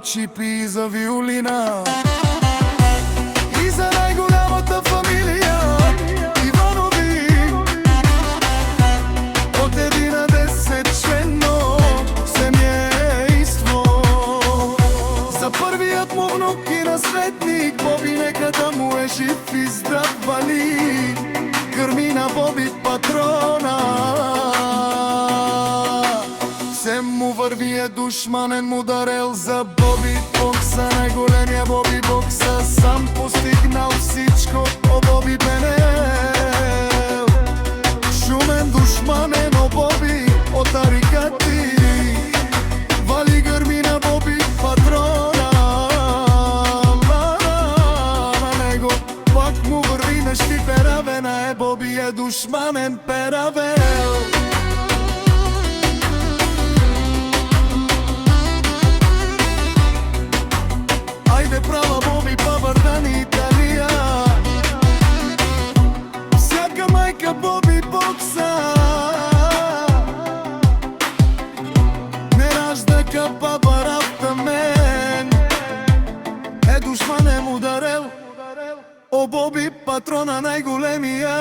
чипи и за виолина. И за най-голямата фамилия Иванови, от 11-членно семейство. За първият му внук и наследник Боби, нека да му е жив и здрав, вали гърми на Боби патрона. Все му върви е душманен ударел за Боби бокса, най-големия Боби бокса, сам постигнал всичко, о Боби Бенел. Шумен душманен, о Боби от арикати, вали гърми на Боби патрона. На него пак му върви нещи перавена, е Боби е душманен перавел. Права Боби Бабардани Италия, всяка майка Боби бокса не ражда капа барата мен, е душманем ударел, о Боби патрона най-големия.